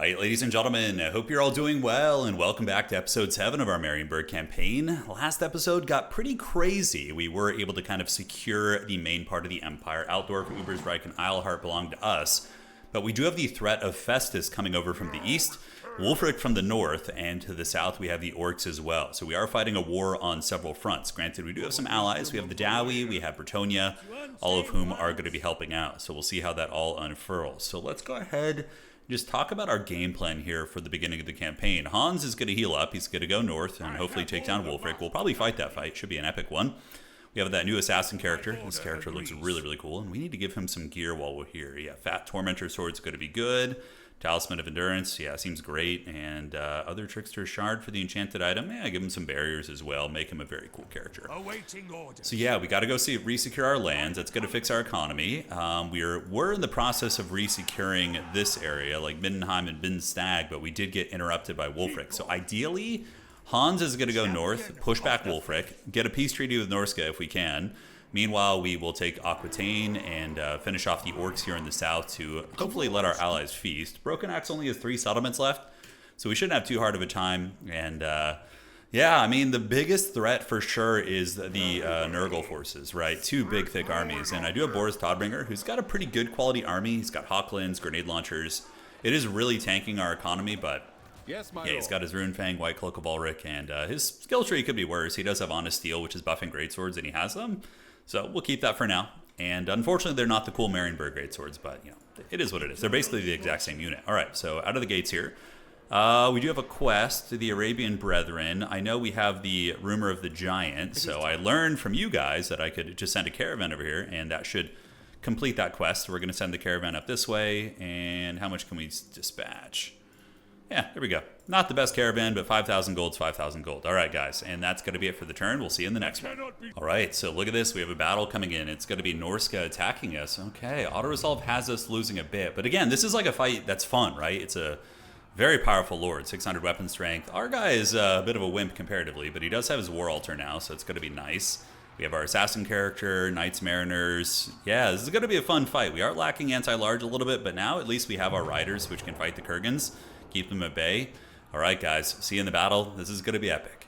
Alright, ladies and gentlemen, I hope you're all doing well, and welcome back to episode 7 of our Marienburg campaign. Last episode got pretty crazy. We were able to kind of secure the main part of the Empire. Altdorf, Ubersreich, and Eilhart belong to us, but we do have the threat of Festus coming over from the east, Wulfric from the north, and to the south we have the Orcs as well. So we are fighting a war on several fronts. Granted, we do have some allies. We have the Dowie, we have Bretonnia, all of whom are going to be helping out. So we'll see how that all unfurls. So let's go ahead just talk about our game plan here for the beginning of the campaign. Hans is going to heal up. He's going to go north and hopefully take down Wulfric. We'll probably fight that fight. Should be an epic one. We have that new assassin character. This character looks really, really cool, and we need to give him some gear while we're here. Yeah, Fat Tormentor Sword's going to be good. Talisman of Endurance, yeah, seems great. And other Trickster Shard for the enchanted item. Yeah, give him some barriers as well. Make him a very cool character. So yeah, we got to go resecure our lands. That's going to fix our economy. We're in the process of resecuring this area, like Middenheim and Binnenstag, but we did get interrupted by Wulfric. So ideally, Hans is going to go north, push back Wulfric, get a peace treaty with Norska if we can. Meanwhile, we will take Aquitaine and finish off the Orcs here in the south to hopefully let our allies feast. Broken Axe only has 3 settlements left, so we shouldn't have too hard of a time. And yeah, I mean, the biggest threat for sure is the Nurgle forces, right? 2 big, thick armies. And I do have Boris Todbringer, who's got a pretty good quality army. He's got Hawklands, grenade launchers. It is really tanking our economy, but yeah, he's got his Rune Fang, White Cloak of Ulrich, and his skill tree could be worse. He does have Honest Steel, which is buffing greatswords, and he has them. So we'll keep that for now. And unfortunately, they're not the cool Marienburg greatswords, but you know, it is what it is. They're basically the exact same unit. All right, so out of the gates here. We do have a quest to the Arabian Brethren. I know we have the Rumor of the Giant, so I learned from you guys that I could just send a caravan over here, and that should complete that quest. We're going to send the caravan up this way, and how much can we dispatch? Yeah, there we go. Not the best caravan, but 5,000 gold's 5,000 gold. All right, guys, and that's going to be it for the turn. We'll see you in the next one. All right, so look at this. We have a battle coming in. It's going to be Norska attacking us. Okay, auto-resolve has us losing a bit. But again, this is like a fight that's fun, right? It's a very powerful lord, 600 weapon strength. Our guy is a bit of a wimp comparatively, but he does have his war altar now, so it's going to be nice. We have our assassin character, Knights Mariners. Yeah, this is going to be a fun fight. We are lacking anti-large a little bit, but now at least we have our riders, which can fight the Kurgans. Keep them at bay. All right, guys, see you in the battle. This is going to be epic.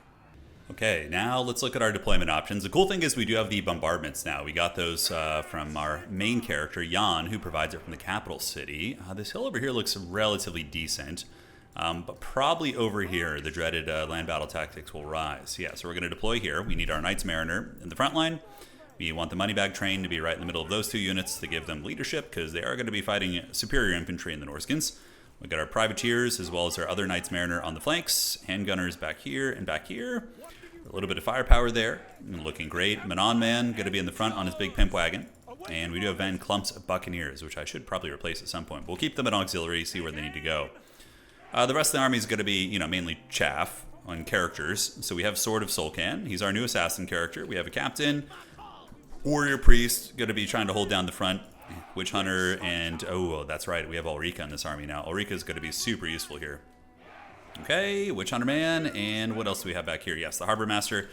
Okay, now let's look at our deployment options. The cool thing is we do have the bombardments now. We got those from our main character, JAAN, who provides it from the capital city. This hill over here looks relatively decent, but probably over here, the dreaded land battle tactics will rise. Yeah, so we're going to deploy here. We need our Knights Mariner in the front line. We want the Moneybag train to be right in the middle of those 2 units to give them leadership, because they are going to be fighting superior infantry in the Norskans. We've got our privateers as well as our other Knights Mariner on the flanks. Handgunners back here and back here. A little bit of firepower there. Looking great. Manon Man going to be in the front on his big pimp wagon. And we do have Van Klump's Buccaneers, which I should probably replace at some point. We'll keep them at auxiliary, see where they need to go. The rest of the army is going to be, mainly chaff on characters. So we have Sword of Solcan. He's our new assassin character. We have a captain. Warrior Priest going to be trying to hold down the front. Witch Hunter, and oh, that's right, we have Ulrika in this army now. Ulrika is going to be super useful here. Okay, Witch Hunter Man, and what else do we have back here? Yes, the Harbor Master,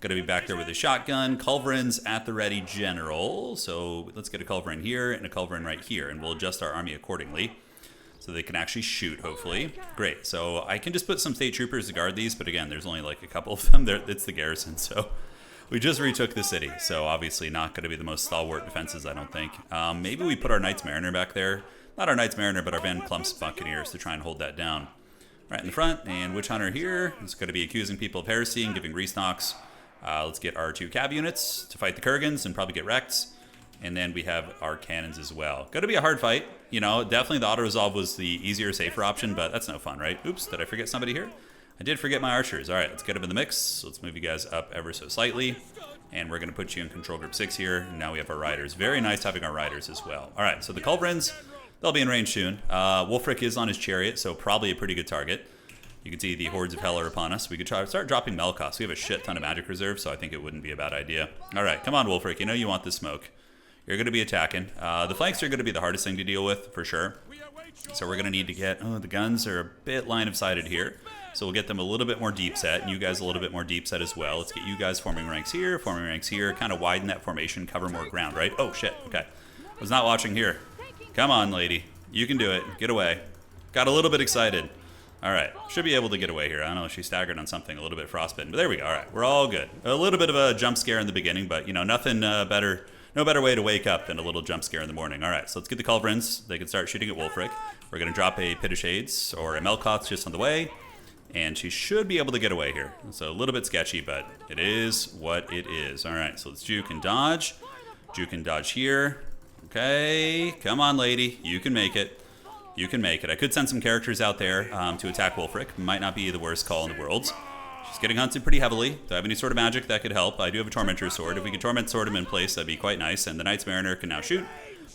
going to be back there with his shotgun. Culverin's at the ready general, so let's get a Culverin here and a Culverin right here, and we'll adjust our army accordingly so they can actually shoot, hopefully. Great, so I can just put some state troopers to guard these, but again, there's only like a couple of them. It's the garrison, so we just retook the city, so obviously not going to be the most stalwart defenses, I don't think. Maybe we put our Knights Mariner back there. Not our Knights Mariner, but our Van Klump's Buccaneers to try and hold that down. Right in the front, and Witch Hunter here is going to be accusing people of heresy and giving restocks. Let's get our 2 cab units to fight the Kurgans and probably get wrecked. And then we have our cannons as well. Going to be a hard fight. Definitely the auto-resolve was the easier, safer option, but that's no fun, right? Oops, did I forget somebody here? I did forget my archers. All right, let's get them in the mix. Let's move you guys up ever so slightly. And we're going to put you in control group 6 here. And now we have our riders. Very nice having our riders as well. All right, so the Culverins, they'll be in range soon. Wulfric is on his chariot, so probably a pretty good target. You can see the hordes of hell are upon us. We could try to start dropping Melkos. We have a shit ton of magic reserve, so I think it wouldn't be a bad idea. All right, come on, Wulfric. You know you want the smoke. You're going to be attacking. The flanks are going to be the hardest thing to deal with, for sure. So we're going to need to get... Oh, the guns are a bit line-of-sighted here. So we'll get them a little bit more deep set, and you guys a little bit more deep set as well. Let's get you guys forming ranks here, kind of widen that formation, cover more ground, right? Oh, shit. Okay. Was not watching here. Come on, lady. You can do it. Get away. Got a little bit excited. All right, should be able to get away here. I don't know if she staggered on something, a little bit frostbitten, but there we go. All right, we're all good. A little bit of a jump scare in the beginning, but you know, nothing better. No better way to wake up than a little jump scare in the morning. All right, so let's get the culverins. They can start shooting at Wulfric. We're going to drop a Pit of Shades or a Melkoth just on the way, and she should be able to get away here. So a little bit sketchy, but it is what it is. All right, so let's juke and dodge. Juke and dodge here. Okay, come on, lady. You can make it. You can make it. I could send some characters out there to attack Wulfric. Might not be the worst call in the world. She's getting hunted pretty heavily. Do I have any sort of magic that could help? I do have a Tormentor's Sword. If we could Torment Sword him in place, that'd be quite nice. And the Knight's Mariner can now shoot.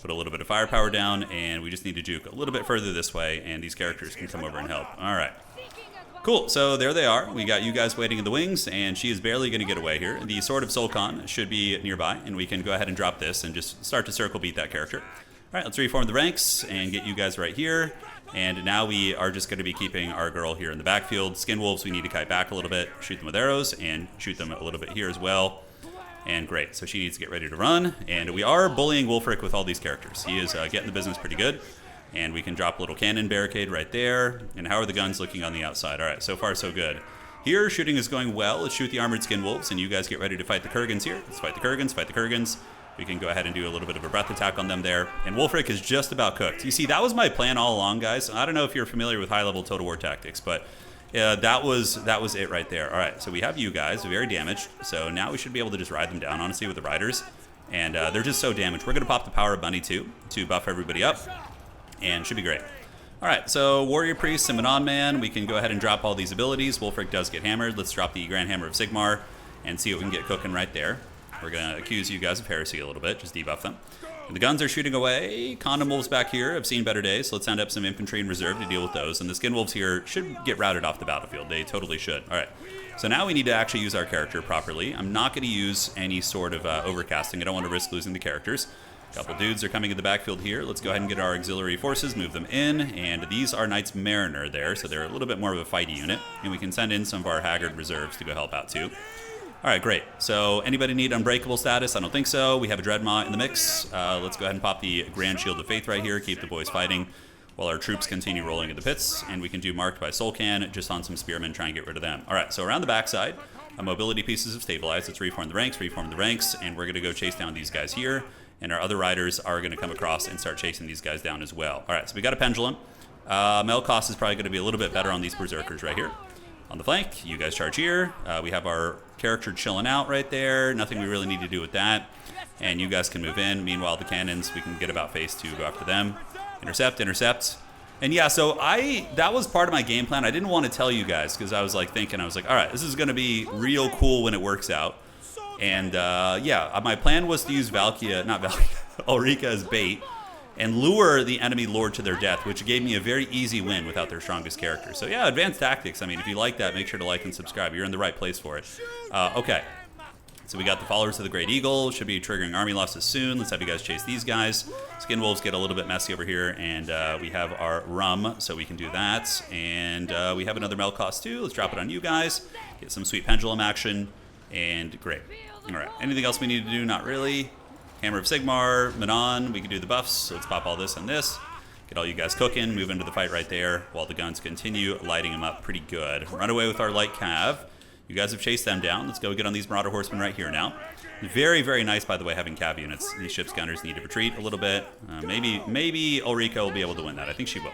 Put a little bit of firepower down, and we just need to juke a little bit further this way, and these characters can come over and help. All right. Cool, so there they are. We got you guys waiting in the wings, and she is barely going to get away here. The Sword of Solkhan should be nearby, and we can go ahead and drop this and just start to circle beat that character. All right, let's reform the ranks and get you guys right here. And now we are just going to be keeping our girl here in the backfield. Skin Wolves, we need to kite back a little bit, shoot them with arrows, and shoot them a little bit here as well. And great, so she needs to get ready to run. And we are bullying Wulfric with all these characters. He is getting the business pretty good. And we can drop a little cannon barricade right there. And how are the guns looking on the outside? All right, so far so good. Here, shooting is going well. Let's shoot the Armored Skin Wolves, and you guys get ready to fight the Kurgans here. Let's fight the Kurgans, fight the Kurgans. We can go ahead and do a little bit of a breath attack on them there. And Wulfric is just about cooked. You see, that was my plan all along, guys. I don't know if you're familiar with high-level Total War tactics, but that was it right there. All right, so we have you guys, very damaged. So now we should be able to just ride them down, honestly, with the riders. And they're just so damaged. We're going to pop the Power of Money, too, to buff everybody up. And should be great. All right, so Warrior Priest and Manon Man, we can go ahead and drop all these abilities. Wulfric does get hammered. Let's drop the Grand Hammer of Sigmar and see what we can get cooking right there. We're going to accuse you guys of heresy a little bit, just debuff them. And the guns are shooting away. Condom Wolves back here have seen better days, so let's send up some infantry and reserve to deal with those. And the Skin Wolves here should get routed off the battlefield. They totally should. All right, so now we need to actually use our character properly. I'm not going to use any sort of overcasting. I don't want to risk losing the characters. A couple dudes are coming in the backfield here. Let's go ahead and get our auxiliary forces, move them in. And these are Knights Mariner there, so they're a little bit more of a fighty unit. And we can send in some of our Haggard reserves to go help out too. All right, great. So anybody need Unbreakable status? I don't think so. We have a Dreadmaw in the mix. Let's go ahead and pop the Grand Shield of Faith right here. Keep the boys fighting while our troops continue rolling in the pits. And we can do Marked by Solkhan just on some Spearmen, try and get rid of them. All right, so around the backside, mobility pieces have stabilized. Let's reform the ranks, and we're going to go chase down these guys here. And our other riders are going to come across and start chasing these guys down as well. All right, so we got a Pendulum. Melkoth is probably going to be a little bit better on these Berserkers right here. On the flank, you guys charge here. We have our character chilling out right there. Nothing we really need to do with that. And you guys can move in. Meanwhile, the cannons, we can get about phase 2, go after them. Intercept, intercept. And yeah, so that was part of my game plan. I didn't want to tell you guys because I was like thinking, all right, this is going to be real cool when it works out. And yeah, my plan was to use Ulrika as bait and lure the enemy lord to their death, which gave me a very easy win without their strongest character. So yeah, advanced tactics. I mean, if you like that, make sure to like and subscribe. You're in the right place for it. Okay, so we got the Followers of the Great Eagle. Should be triggering army losses soon. Let's have you guys chase these guys. Skin Wolves get a little bit messy over here, and we have our Rum, so we can do that. And we have another Melkoth too. Let's drop it on you guys. Get some sweet Pendulum action, and great. All right, anything else we need to do? Not really. Hammer of Sigmar, Manon, we can do the buffs, so let's pop all this and this. Get all you guys cooking, move into the fight right there, while the guns continue lighting them up pretty good. Run away with our light cav. You guys have chased them down. Let's go get on these Marauder Horsemen right here now. Very, very nice, by the way, having cav units. These ship's gunners need to retreat a little bit. Maybe Ulrika will be able to win that. I think she will.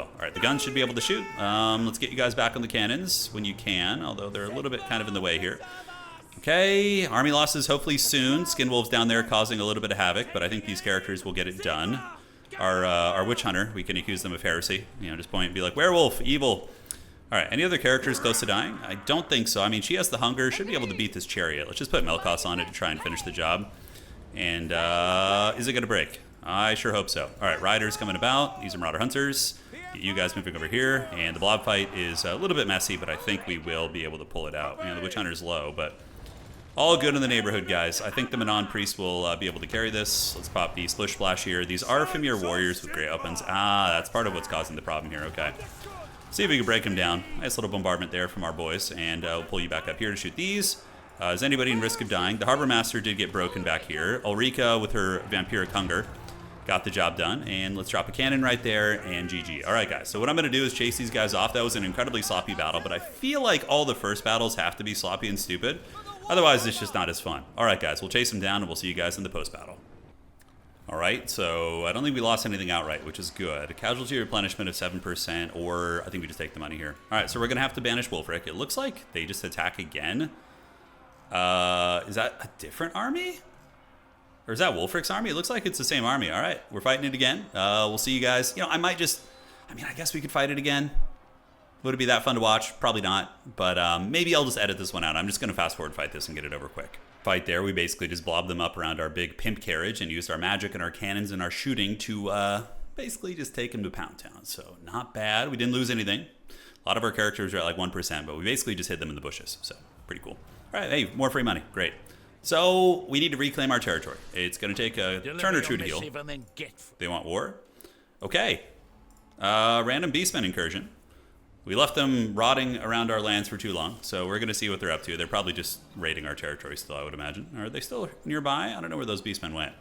All right, the guns should be able to shoot. Let's get you guys back on the cannons when you can, although they're a little bit kind of in the way here. Okay, army losses hopefully soon. Skin Wolves down there causing a little bit of havoc, but I think these characters will get it done. Our Witch Hunter, we can accuse them of heresy. You know, just point and be like, werewolf, evil. All right, any other characters close to dying? I don't think so. I mean, she has the hunger, should be able to beat this chariot. Let's just put Melkoth on it to try and finish the job. And is it going to break? I sure hope so. All right, riders coming about. These are Marauder Hunters. Get you guys moving over here. And the blob fight is a little bit messy, but I think we will be able to pull it out. You know, the Witch Hunter's low, but all good in the neighborhood, guys. I think the Manon Priest will be able to carry this. Let's pop the Splish Splash here. These are Familiar Warriors with great weapons. That's part of what's causing the problem here. Okay. See if we can break them down. Nice little bombardment there from our boys. And we'll pull you back up here to shoot these. Is anybody in risk of dying? The Harbor Master did get broken back here. Ulrika with her Vampiric Hunger Got the job done, and let's drop a cannon right there, and GG. All right, guys, so what I'm going to do is chase these guys off. That was an incredibly sloppy battle, but I feel like all the first battles have to be sloppy and stupid. Otherwise, it's just not as fun. All right, guys, we'll chase them down, and we'll see you guys in the post-battle. All right, so I don't think we lost anything outright, which is good. Casualty replenishment of 7%, or I think we just take the money here. All right, so we're going to have to banish Wulfric. It looks like they just attack again. Is that a different army? Or is that Wulfric's army? It looks like it's the same army. All right, we're fighting it again. We'll see you guys. You know, I guess we could fight it again. Would it be that fun to watch? Probably not, but maybe I'll just edit this one out. I'm just going to fast forward fight this and get it over quick. Fight there, we basically just blobbed them up around our big pimp carriage and used our magic and our cannons and our shooting to basically just take them to Pound Town. So not bad. We didn't lose anything. A lot of our characters are at like 1%, but we basically just hid them in the bushes. So pretty cool. All right, hey, more free money. Great. So we need to reclaim our territory. It's going to take a turn or two to heal. They want war? Okay. Random beastmen incursion. We left them rotting around our lands for too long, so we're going to see what they're up to. They're probably just raiding our territory still, I would imagine. Are they still nearby? I don't know where those beastmen went.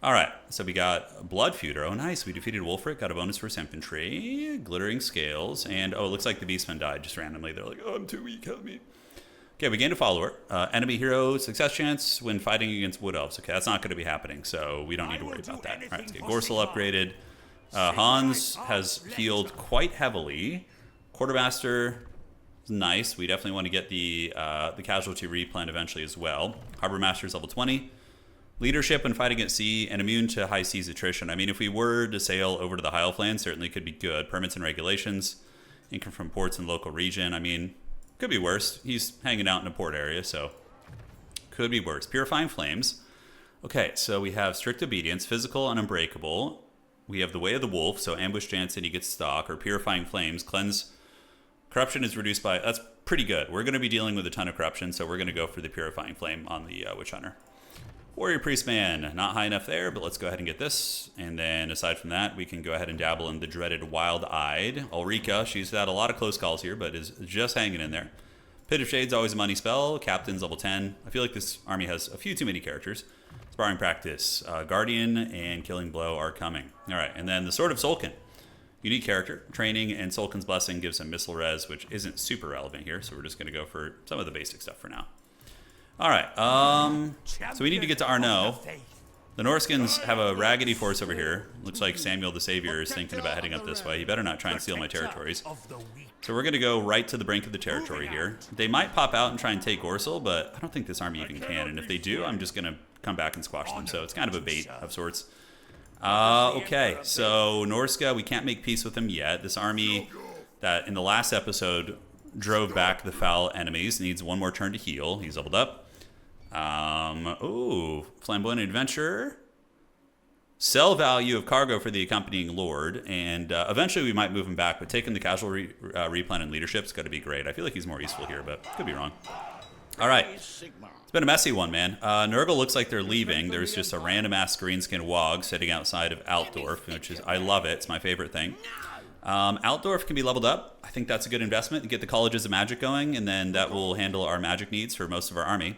All right, so we got Blood Feuder. Oh, nice. We defeated Wulfric, got a bonus for his infantry, glittering scales, and oh, it looks like the beastmen died just randomly. They're like, oh, I'm too weak, help me. Okay, we gained a follower. Enemy hero success chance when fighting against wood elves. Okay, that's not going to be happening, so we don't need to worry about that. All right, let's get Gorsel upgraded. Hans has healed quite heavily. Quartermaster is nice. We definitely want to get the casualty replan eventually as well. Harbor Master is level 20. Leadership and fighting at sea and immune to high seas attrition. I mean, if we were to sail over to the High Elf land, certainly could be good. Permits and regulations, income from ports and local region. I mean, could be worse. He's hanging out in a port area, so could be worse. Purifying Flames. Okay, so we have Strict Obedience, Physical and Unbreakable. We have the Way of the Wolf, so Ambush Jansen, he gets stock, or Purifying Flames. Cleanse. Corruption is reduced by, that's pretty good. We're going to be dealing with a ton of corruption, so we're going to go for the Purifying Flame on the Witch Hunter. Warrior Priestman, not high enough there, but let's go ahead and get this. And then aside from that, we can go ahead and dabble in the dreaded Wild-Eyed. Ulrika, she's had a lot of close calls here, but is just hanging in there. Pit of Shade's always a money spell. Captain's level 10. I feel like this army has a few too many characters. Sparring Practice, Guardian, and Killing Blow are coming. All right, and then the Sword of Sulkin. Unique character, training, and Sulkin's Blessing gives him missile res, which isn't super relevant here, so we're just going to go for some of the basic stuff for now. All right, so we need to get to Arno. The Norskins have a raggedy force over here. Looks like Samuel the Savior is thinking about heading up this way. He better not try and steal my territories. So we're going to go right to the brink of the territory here. They might pop out and try and take Gorsel, but I don't think this army even can, and if they do, I'm just going to come back and squash them, so it's kind of a bait of sorts. Okay, so Norska, we can't make peace with them yet. This army that in the last episode drove back the foul enemies needs one more turn to heal. He's leveled up. Ooh, Flamboyant Adventurer. Sell value of cargo for the accompanying lord, and eventually we might move him back, but taking the casual replan and leadership's got to be great. I feel like he's more useful here, but could be wrong. All right. It's been a messy one, man. Nurgle looks like they're leaving. There's just a random-ass greenskin wog sitting outside of Altdorf, which is, I love it. It's my favorite thing. Altdorf can be leveled up. I think that's a good investment to get the colleges of magic going, and then that will handle our magic needs for most of our army.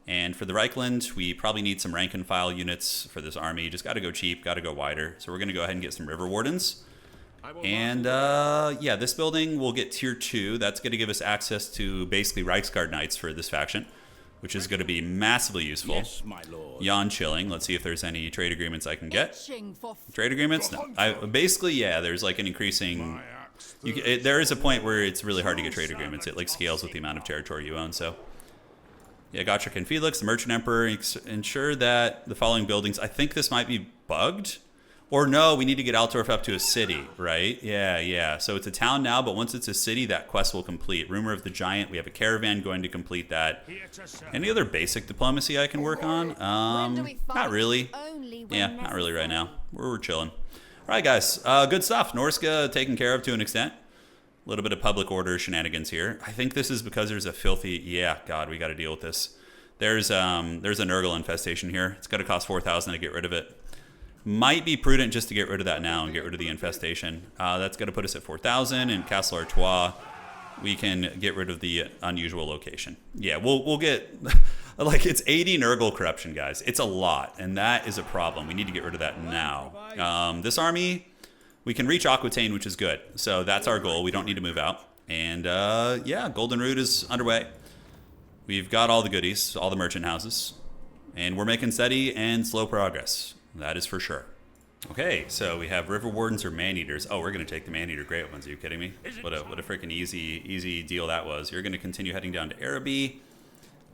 And for the Reichland, we probably need some rank and file units for this army. Just got to go cheap, got to go wider. So we're going to go ahead and get some River Wardens. And yeah, this building will get tier 2. That's going to give us access to basically Reichsguard Knights for this faction, which is going to be massively useful. Yes, my lord. Yawn chilling. Let's see if there's any trade agreements I can get. Trade agreements? No. Basically, yeah, there's like an increasing... there is a point where it's really hard to get trade agreements. It like scales with the amount of territory you own, so... Yeah, Gotrek and Felix, the Merchant Emperor, ensure that the following buildings... I think this might be bugged. Or no, we need to get Altdorf up to a city, right? Yeah. So it's a town now, but once it's a city, that quest will complete. Rumor of the Giant, we have a caravan going to complete that. Any other basic diplomacy I can work on? Not really. Yeah, not really right now. We're chilling. All right, guys. Good stuff. Norska taken care of to an extent. A little bit of public order shenanigans here. I think this is because there's a filthy... Yeah, God, we got to deal with this. There's a Nurgle infestation here. It's going to cost 4,000 to get rid of it. Might be prudent just to get rid of that now and get rid of the infestation. That's going to put us at 4,000. In Castle Artois, we can get rid of the unusual location. Yeah, we'll get... Like, it's 80 Nurgle corruption, guys. It's a lot, and that is a problem. We need to get rid of that now. This army, we can reach Aquitaine, which is good. So that's our goal. We don't need to move out. And, yeah, Golden Route is underway. We've got all the goodies, all the merchant houses. And we're making steady and slow progress. That is for sure. Okay, so we have River Wardens or Man-Eaters. Oh, we're going to take the Man-Eater Great Ones. Are you kidding me? What a freaking easy deal that was. You're going to continue heading down to Araby.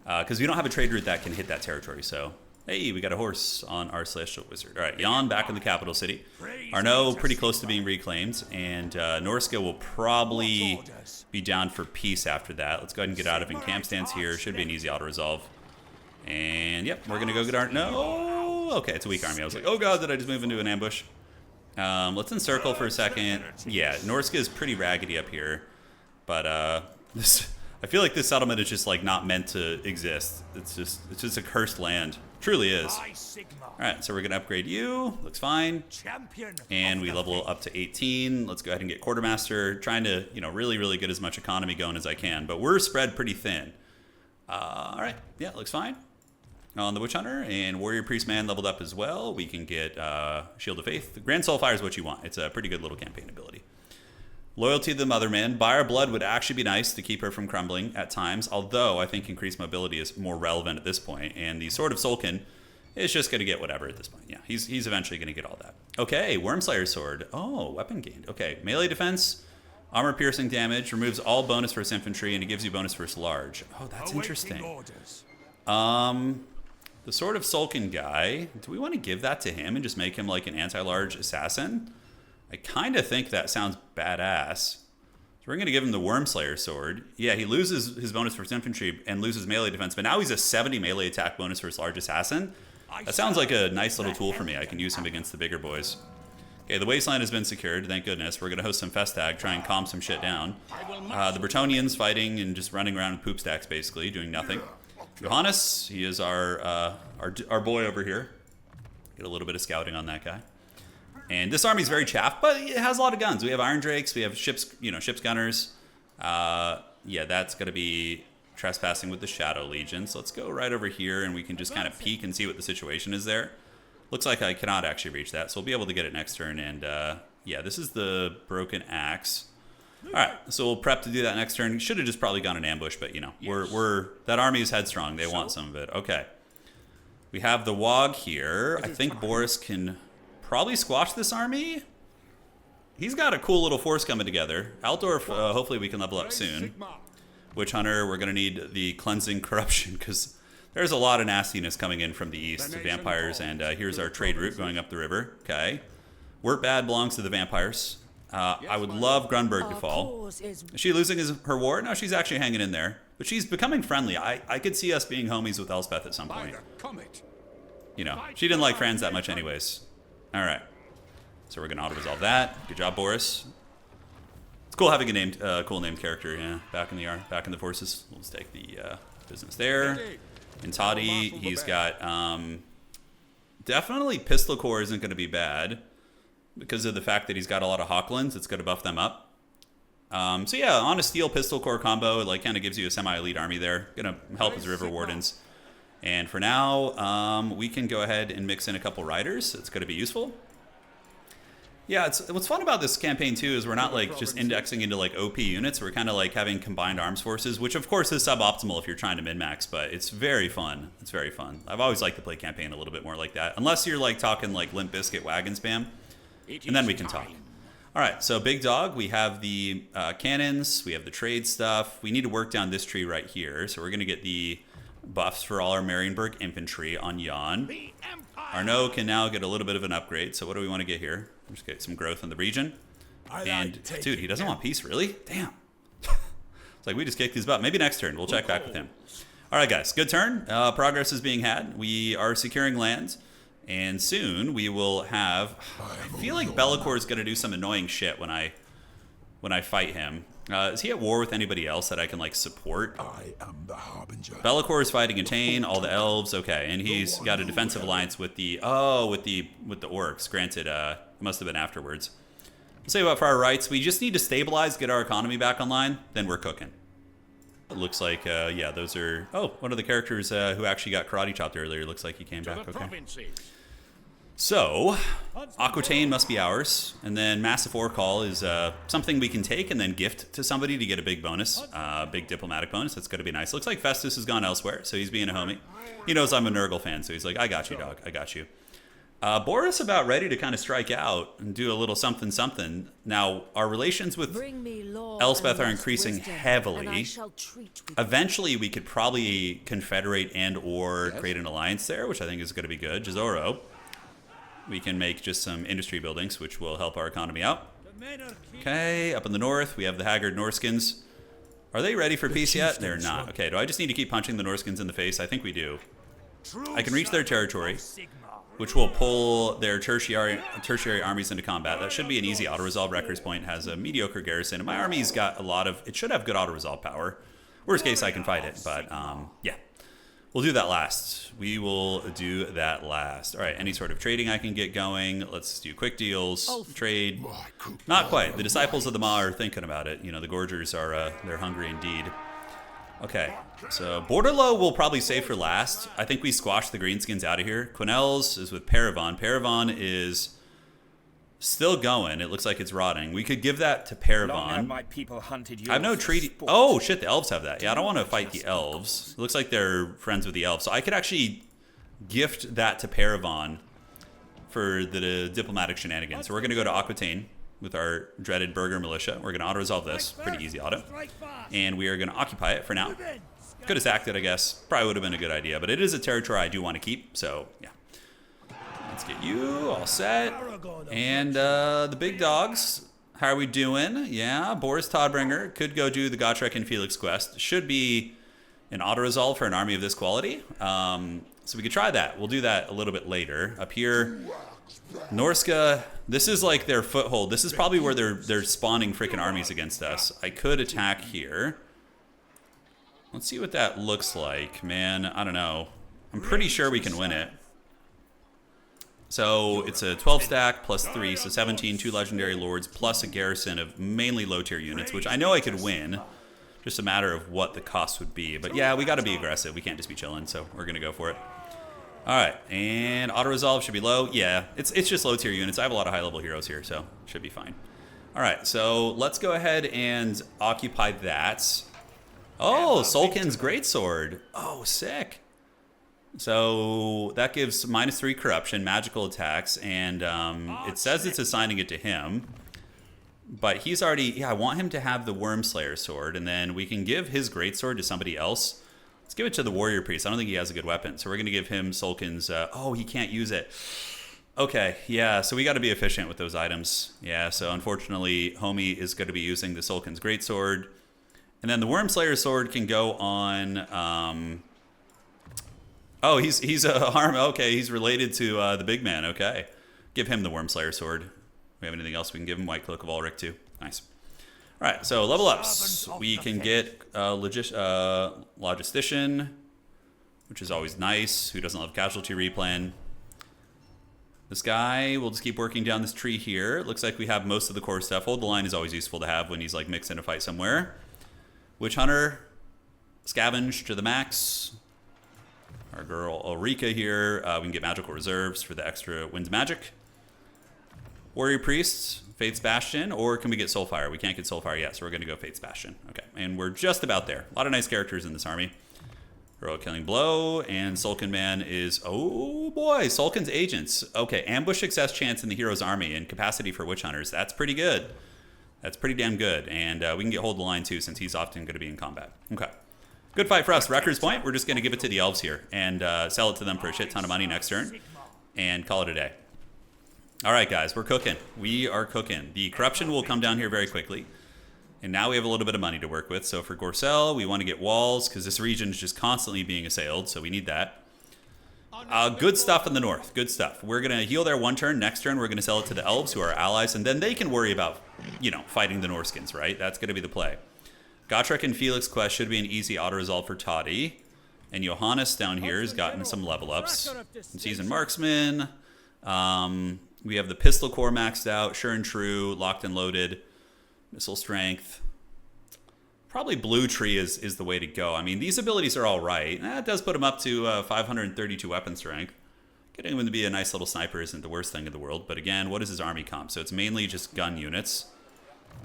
Because we don't have a trade route that can hit that territory. So, hey, we got a horse on our Celestial Wizard. All right, JAAN back in the capital city. Arno pretty close to being reclaimed. And Norska will probably be down for peace after that. Let's go ahead and get out of encamp stance here. Should be an easy auto-resolve. And, yep, we're going to go get our... No! Okay, it's a weak army. I was like, oh, God, did I just move into an ambush? Let's encircle for a second. Yeah, Norska is pretty raggedy up here. But, this... I feel like this settlement is just like not meant to exist. It's just a cursed land. Truly is. All right, so we're gonna upgrade you. Looks fine. And we level up to 18. Let's go ahead and get quartermaster. Trying to really get as much economy going as I can. But we're spread pretty thin. All right, yeah, looks fine. On the Witch Hunter and Warrior Priest Man leveled up as well. We can get Shield of Faith. Grand Soulfire is what you want. It's a pretty good little campaign ability. Loyalty to the Motherman. Buy our blood would actually be nice to keep her from crumbling at times, although I think increased mobility is more relevant at this point, and the Sword of Solkin is just going to get whatever at this point. Yeah, he's eventually going to get all that. Okay, Wormslayer Sword. Oh, weapon gained. Okay, melee defense, armor piercing damage, removes all bonus versus infantry, and it gives you bonus versus large. Oh, that's interesting. The Sword of Solkin guy, do we want to give that to him and just make him like an anti-large assassin? I kind of think that sounds badass. So we're going to give him the Wormslayer Sword. Yeah, he loses his bonus versus infantry and loses melee defense, but now he's a 70 melee attack bonus versus large assassin. That sounds like a nice little tool for me. I can use him against the bigger boys. Okay, the Wasteland has been secured, thank goodness. We're going to host some Festag, try and calm some shit down. The Bretonnians fighting and just running around in poop stacks, basically, doing nothing. Johannes, he is our boy over here. Get a little bit of scouting on that guy. And this army is very chaff, but it has a lot of guns. We have Iron Drakes, we have ship's gunners. Yeah, that's going to be trespassing with the Shadow Legion. So let's go right over here, and we can just kind of peek and see what the situation is there. Looks like I cannot actually reach that, so we'll be able to get it next turn. And yeah, this is the Broken Axe. All right, so we'll prep to do that next turn. Should have just probably gone an ambush, but we're that army is headstrong. They want some of it. Okay, we have the Wog here. I think Boris can probably squash this army. He's got a cool little force coming together. Altdorf, hopefully we can level up soon. Witch Hunter, we're going to need the Cleansing Corruption because there's a lot of nastiness coming in from the east to vampires. And here's our trade route going up the river. Okay. Wurtbad belongs to the vampires. I would love Grunberg to fall. Is she losing her war? No, she's actually hanging in there. But she's becoming friendly. I could see us being homies with Elspeth at some point. She didn't like Franz that much anyways. All right. So we're going to auto-resolve that. Good job, Boris. It's cool having a cool named character, yeah, back in the forces. We'll just take the business there. And Toddy, he's got definitely Pistol Core isn't going to be bad because of the fact that he's got a lot of Hawklands. It's going to buff them up. So yeah, on a Steel Pistol Core combo, it like kind of gives you a semi-elite army there. Going to help his River Wardens. And for now, we can go ahead and mix in a couple riders. It's going to be useful. Yeah, what's fun about this campaign too is we're not like just indexing into like OP units. We're kind of like having combined arms forces, which of course is suboptimal if you're trying to min-max, but it's very fun. It's very fun. I've always liked to play campaign a little bit more like that, unless you're like talking like Limp Bizkit wagon spam, and then we can talk. All right, so Big Dog, we have the cannons, we have the trade stuff. We need to work down this tree right here, so we're going to get the buffs for all our Marienburg infantry on JAAN. Arno can now get a little bit of an upgrade, so what do we want to get here? Just get some growth in the region. And, dude, he doesn't want peace, really? Damn. It's like we just kicked his butt. Maybe next turn. We'll check back with him. All right, guys. Good turn. Progress is being had. We are securing land. And soon we will have... I feel like Be'lakor is going to do some annoying shit when I fight him. Is he at war with anybody else that I can, like, support? I am the Harbinger. Be'lakor is fighting Attain, all the elves. Okay, and he's got a defensive alliance with the... Oh, with the orcs. Granted, it must have been afterwards. I'll say what, for our rights, we just need to stabilize, get our economy back online, then we're cooking. It looks like, yeah, those are... Oh, one of the characters who actually got karate chopped earlier. Looks like he came back. Okay. So, Aquitaine must be ours. And then Massive Ore Call is something we can take and then gift to somebody to get a big bonus. Big diplomatic bonus. That's going to be nice. Looks like Festus has gone elsewhere, so he's being a homie. He knows I'm a Nurgle fan, so he's like, I got you, dog. I got you. Boris about ready to kind of strike out and do a little something something. Now, our relations with Elspeth are increasing heavily. Eventually, we could probably confederate and or create an alliance there, which I think is going to be good. Jazoro. We can make just some industry buildings, which will help our economy out. Okay, up in the north, we have the Haggard Norskins. Are they ready for peace yet? They're not. Okay, do I just need to keep punching the Norskins in the face? I think we do. I can reach their territory, which will pull their tertiary armies into combat. That should be an easy auto-resolve. Wrecker's Point has a mediocre garrison, and my army's got a lot of... It should have good auto-resolve power. Worst case, I can fight it, but yeah. We'll do that last. We will do that last. All right, any sort of trading I can get going. Let's do quick deals, trade. Not quite. The Disciples of the Maw are thinking about it. You know, the Gorgers are, they're hungry indeed. Okay, so Borderlow will probably save for last. I think we squash the Greenskins out of here. Quinel's is with Paravon. Paravon is still going. It looks like it's rotting. We could give that to Paravon. I have no treaty. Oh, shit, the elves have that. Yeah, I don't want to fight the elves. It looks like they're friends with the elves. So I could actually gift that to Paravon for the diplomatic shenanigans. So we're going to go to Aquitaine with our dreaded Burger Militia. We're going to auto-resolve this. Pretty easy auto. And we are going to occupy it for now. Could have sacked it, I guess. Probably would have been a good idea. But it is a territory I do want to keep. So, yeah. Let's get you all set. And the big dogs, how are we doing? Yeah, Boris Todbringer could go do the Gotrek and Felix quest. Should be an auto-resolve for an army of this quality. So we could try that. We'll do that a little bit later. Up here, Norska, this is like their foothold. This is probably where they're spawning freaking armies against us. I could attack here. Let's see what that looks like, man. I don't know. I'm pretty sure we can win it. So it's a 12 stack plus 3, so 17, 2 legendary lords plus a garrison of mainly low tier units, which I know I could win. Just a matter of what the cost would be. But yeah, we got to be aggressive. We can't just be chilling, so we're going to go for it. All right, and auto resolve should be low. Yeah, it's just low tier units. I have a lot of high level heroes here, so should be fine. All right, so let's go ahead and occupy that. Oh, Sulkin's Greatsword. Oh, sick. So that gives -3 corruption, magical attacks, and it says it's assigning it to him. But he's already, yeah, I want him to have the Wormslayer sword, and then we can give his Greatsword to somebody else. Let's give it to the Warrior Priest. I don't think he has a good weapon, so we're going to give him Sulkin's, oh, he can't use it. Okay, yeah, so we got to be efficient with those items. Yeah, so unfortunately, Homie is going to be using the Sulkin's Greatsword. And then the Wormslayer sword can go on... Oh, he's a harm. Okay, he's related to the big man. Okay, give him the Wormslayer sword. We have anything else we can give him? White Cloak of Ulrich too. Nice. All right, so level ups. We can get Logistician, which is always nice. Who doesn't love Casualty Replan? This guy, we'll just keep working down this tree here. Looks like we have most of the core stuff. Hold the line is always useful to have when he's like mixed in a fight somewhere. Witch Hunter, Scavenge to the max. Our girl Ulrika here. We can get magical reserves for the extra Winds Magic. Warrior Priest, Fate's Bastion, or can we get Soulfire? We can't get Soulfire yet, so we're going to go Fate's Bastion. Okay, and we're just about there. A lot of nice characters in this army. Heroic Killing Blow, and Sulkin Man is, oh boy, Sulkin's Agents. Okay, ambush success chance in the hero's army and capacity for Witch Hunters. That's pretty good. That's pretty damn good. And we can get hold the line too, since he's often going to be in combat. Okay. Good fight for us. Wrecker's Point, we're just going to give it to the elves here and sell it to them for a shit ton of money next turn and call it a day. All right, guys, we're cooking. We are cooking. The corruption will come down here very quickly. And now we have a little bit of money to work with. So for Gorcel, we want to get walls because this region is just constantly being assailed, so we need that. Good stuff in the north. Good stuff. We're going to heal there one turn. Next turn, we're going to sell it to the elves who are our allies, and then they can worry about, you know, fighting the Norskins, right? That's going to be the play. Gotrek and Felix quest should be an easy auto-resolve for Toddy. And Johannes down here has gotten some level ups. Seasoned Marksman. We have the Pistol Core maxed out. Sure and True. Locked and Loaded. Missile Strength. probably blue tree is the way to go. I mean, these abilities are all right. It does put him up to 532 weapon strength. Getting him to be a nice little sniper isn't the worst thing in the world. But again, what is his army comp? So it's mainly just gun units.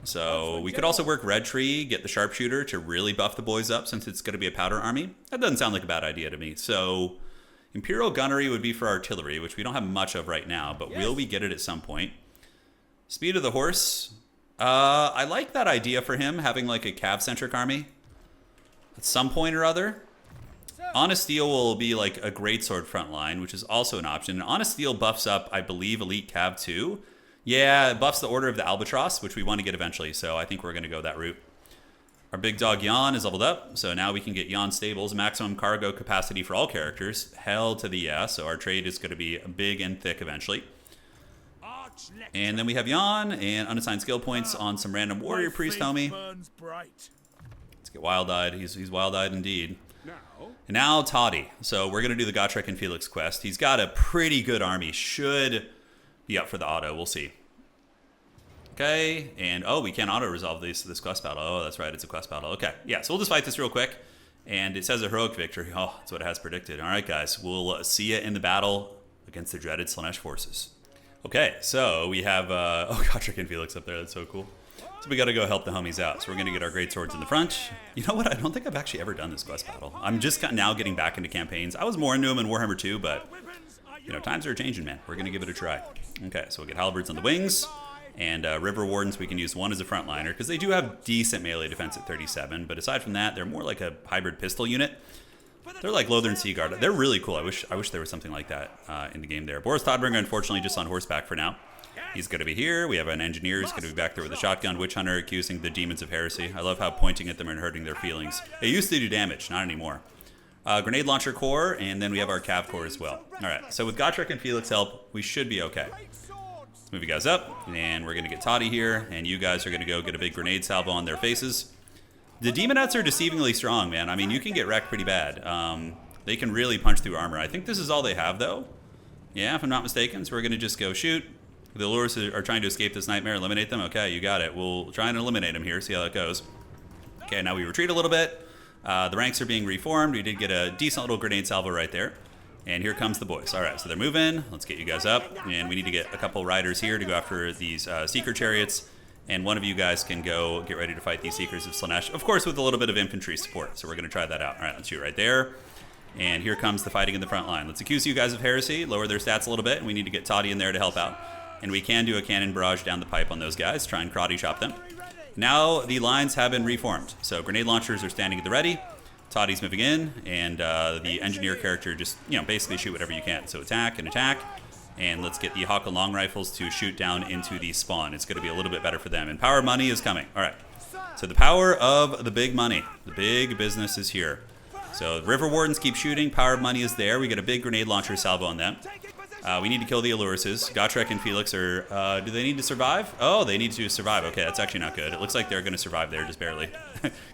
So we could also work red tree, get the sharpshooter to really buff the boys up since it's going to be a powder army. That doesn't sound like a bad idea to me. So Imperial gunnery would be for artillery, which we don't have much of right now, but will we get it at some point? Speed of the horse. I like that idea for him, having like a cav-centric army at some point or other. Honest Steel will be like a greatsword front line, which is also an option. And Honest Steel buffs up, I believe, Elite Cav too. Yeah, it buffs the Order of the Albatross, which we want to get eventually, so I think we're going to go that route. Our big dog JAAN is leveled up, so now we can get JAAN stables, maximum cargo capacity for all characters. Hell to the yeah, so our trade is going to be big and thick eventually. And then we have JAAN and unassigned skill points on some random warrior priest homie. Let's get wild-eyed. He's wild-eyed indeed. And now Toddy. So we're going to do the Gotrek and Felix quest. He's got a pretty good army. Should be up for the auto. We'll see. Okay, and oh, we can't auto-resolve this quest battle. Oh, that's right, it's a quest battle. Okay, yeah, so we'll just fight this real quick. And it says a heroic victory. Oh, that's what it has predicted. All right, guys, we'll see you in the battle against the dreaded SLAANESH forces. Okay, so we have, oh, Gotrek and Felix up there. That's so cool. So we got to go help the homies out. So we're going to get our great swords in the front. You know what? I don't think I've actually ever done this quest battle. I'm just now getting back into campaigns. I was more into them in Warhammer 2, but, you know, times are changing, man. We're going to give it a try. Okay, so we'll get halberds on the wings. And River Wardens, we can use one as a frontliner, because they do have decent melee defense at 37. But aside from that, they're more like a hybrid pistol unit. They're like Lothern Sea Guard. They're really cool. I wish there was something like that in the game there. Boris Todbringer, unfortunately, just on horseback for now. He's going to be here. We have an engineer who's going to be back there with a shotgun. Witch Hunter accusing the demons of heresy. I love how pointing at them and hurting their feelings. It used to do damage, not anymore. Grenade Launcher Corps, and then we have our Cav Corps as well. All right, so with Gotrek and Felix help, we should be okay. Let's move you guys up, and we're going to get Toddy here, and you guys are going to go get a big grenade salvo on their faces. The Demonettes are deceivingly strong, man. I mean, you can get wrecked pretty bad. They can really punch through armor. I think this is all they have, though. Yeah, if I'm not mistaken. So we're going to just go shoot. The Allures are trying to escape this nightmare. Eliminate them. Okay, you got it. We'll try and eliminate them here. See how that goes. Okay, now we retreat a little bit. The ranks are being reformed. We did get a decent little grenade salvo right there. And here comes the boys. All right, so they're moving. Let's get you guys up. And we need to get a couple riders here to go after these Seeker chariots. And one of you guys can go get ready to fight these Seekers of SLAANESH. Of course, with a little bit of infantry support. So we're going to try that out. All right, let's shoot right there. And here comes the fighting in the front line. Let's accuse you guys of heresy, lower their stats a little bit, and we need to get Toddy in there to help out. And we can do a cannon barrage down the pipe on those guys, try and karate chop them. Now the lines have been reformed. So grenade launchers are standing at the ready. Toddy's moving in, and the engineer character just, you know, basically shoot whatever you can. So attack and attack. And let's get the Hawk and Long Rifles to shoot down into the spawn. It's going to be a little bit better for them. And power money is coming. All right. So the power of the big money. The big business is here. So the River Wardens keep shooting. Power of money is there. We get a big grenade launcher salvo on them. We need to kill the Allurises. Gotrek and Felix are... do they need to survive? Oh, they need to survive. Okay, that's actually not good. It looks like they're going to survive there, just barely.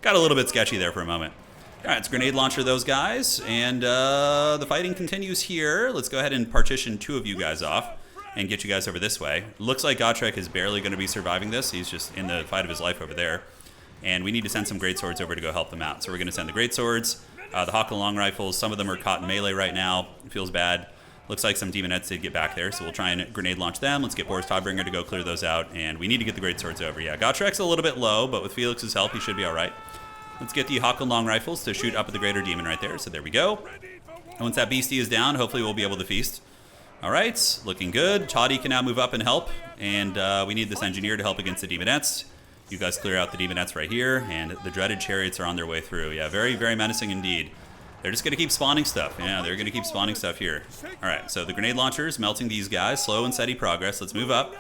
Got a little bit sketchy there for a moment. All right, let's grenade launcher those guys, and the fighting continues here. Let's go ahead and partition two of you guys off and get you guys over this way. Looks like Gotrek is barely going to be surviving this. He's just in the fight of his life over there. And we need to send some great swords over to go help them out. So we're going to send the great swords, the Hawk and Long Rifles. Some of them are caught in melee right now. It feels bad. Looks like some Demonettes did get back there, so we'll try and grenade launch them. Let's get Boris Todbringer to go clear those out, and we need to get the great swords over. Yeah, Gotrek's a little bit low, but with Felix's help, he should be all right. Let's get the Hawk and Long Rifles to shoot up at the Greater Demon right there. So there we go. And once that beastie is down, hopefully we'll be able to feast. All right, looking good. Toddy can now move up and help. And we need this engineer to help against the Demonettes. You guys clear out the Demonettes right here. And the dreaded chariots are on their way through. Yeah, very, very menacing indeed. They're just going to keep spawning stuff. Yeah, they're going to keep spawning stuff here. All right, so the grenade launchers melting these guys. Slow and steady progress. Let's move up.